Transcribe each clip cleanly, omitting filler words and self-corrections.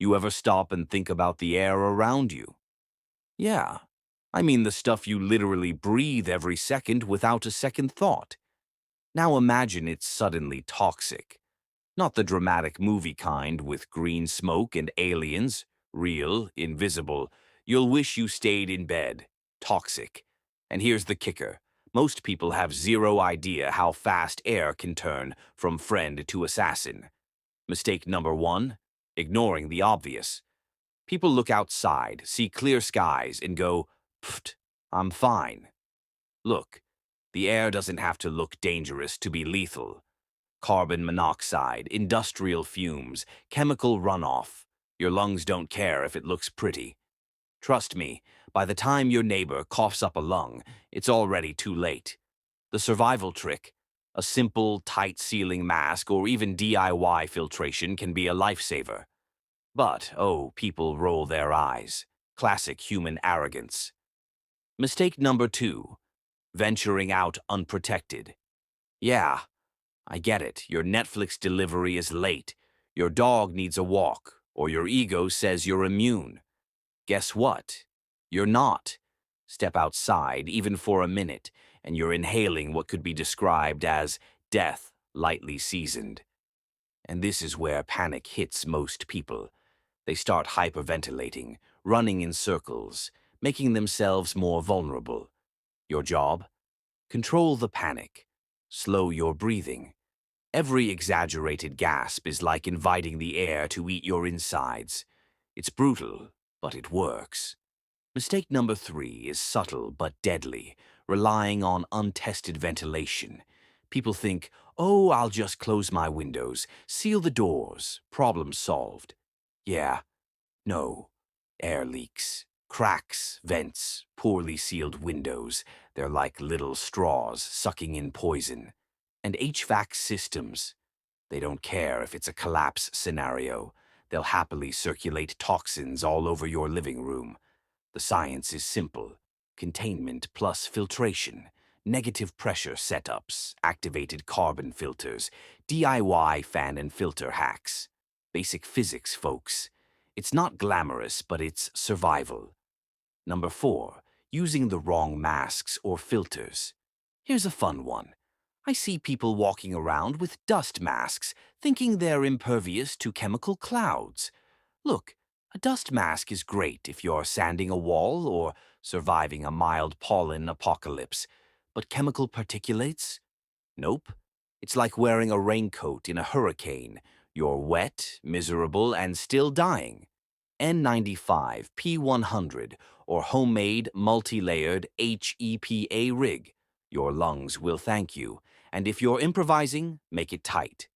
You ever stop and think about the air around you? Yeah, I mean the stuff you literally breathe every second without a second thought. Now imagine it's suddenly toxic. Not the dramatic movie kind with green smoke and aliens, real, invisible. You'll wish you stayed in bed. Toxic. And here's the kicker. Most people have zero idea how fast air can turn from friend to assassin. Mistake number one, ignoring the obvious. People look outside, see clear skies, and go, "Pfft, I'm fine." Look, the air doesn't have to look dangerous to be lethal. Carbon monoxide, industrial fumes, chemical runoff. Your lungs don't care if it looks pretty. Trust me, by the time your neighbor coughs up a lung, it's already too late. The survival trick, a simple, tight-sealing mask or even DIY filtration can be a lifesaver. But, oh, people roll their eyes. Classic human arrogance. Mistake number two, venturing out unprotected. Yeah, I get it. Your Netflix delivery is late. Your dog needs a walk, or your ego says you're immune. Guess what? You're not. Step outside, even for a minute, and you're inhaling what could be described as death lightly seasoned. And this is where panic hits most people. They start hyperventilating, running in circles, making themselves more vulnerable. Your job? Control the panic. Slow your breathing. Every exaggerated gasp is like inviting the air to eat your insides. It's brutal, but it works. Mistake number three is subtle but deadly, relying on untested ventilation. People think, oh, I'll just close my windows, seal the doors, problem solved. Yeah, no. Air leaks, cracks, vents, poorly sealed windows. They're like little straws sucking in poison. And HVAC systems. They don't care if it's a collapse scenario. They'll happily circulate toxins all over your living room. The science is simple. Containment plus filtration. Negative pressure setups, activated carbon filters, DIY fan and filter hacks. Basic physics, folks. It's not glamorous, but it's survival. Number four, using the wrong masks or filters. Here's a fun one. I see people walking around with dust masks, thinking they're impervious to chemical clouds. Look, a dust mask is great if you're sanding a wall or surviving a mild pollen apocalypse. But chemical particulates? Nope. It's like wearing a raincoat in a hurricane. You're wet, miserable, and still dying. N95, P100, or homemade multi-layered HEPA rig. Your lungs will thank you. And if you're improvising, make it tight.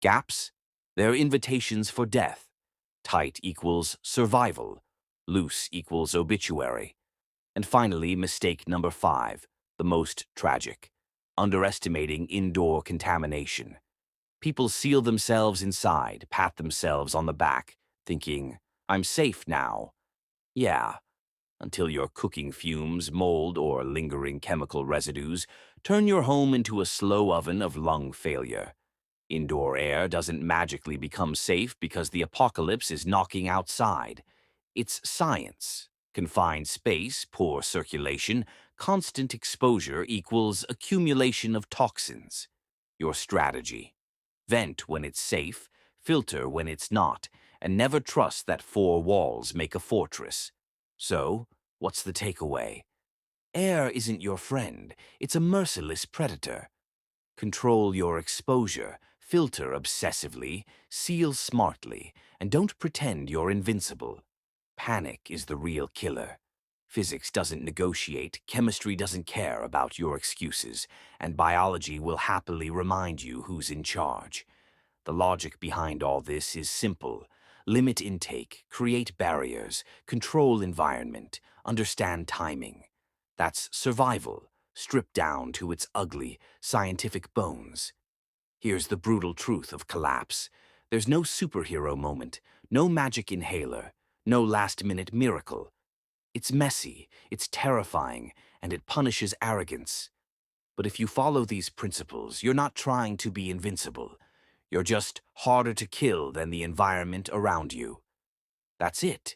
Gaps? They're invitations for death. Tight equals survival. Loose equals obituary. And finally, mistake number five, the most tragic. Underestimating indoor contamination. People seal themselves inside, pat themselves on the back, thinking, I'm safe now. Yeah, until your cooking fumes, mold, or lingering chemical residues turn your home into a slow oven of lung failure. Indoor air doesn't magically become safe because the apocalypse is knocking outside. It's science. Confined space, poor circulation, constant exposure equals accumulation of toxins. Your strategy. Vent when it's safe, filter when it's not, and never trust that four walls make a fortress. So, what's the takeaway? Air isn't your friend, it's a merciless predator. Control your exposure, filter obsessively, seal smartly, and don't pretend you're invincible. Panic is the real killer. Physics doesn't negotiate, chemistry doesn't care about your excuses, and biology will happily remind you who's in charge. The logic behind all this is simple. Limit intake, create barriers, control environment, understand timing. That's survival, stripped down to its ugly, scientific bones. Here's the brutal truth of collapse. There's no superhero moment, no magic inhaler, no last-minute miracle. It's messy, it's terrifying, and it punishes arrogance. But if you follow these principles, you're not trying to be invincible. You're just harder to kill than the environment around you. That's it.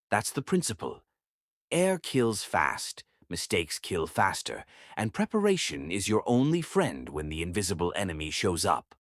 That's the principle. Air kills fast, mistakes kill faster, and preparation is your only friend when the invisible enemy shows up.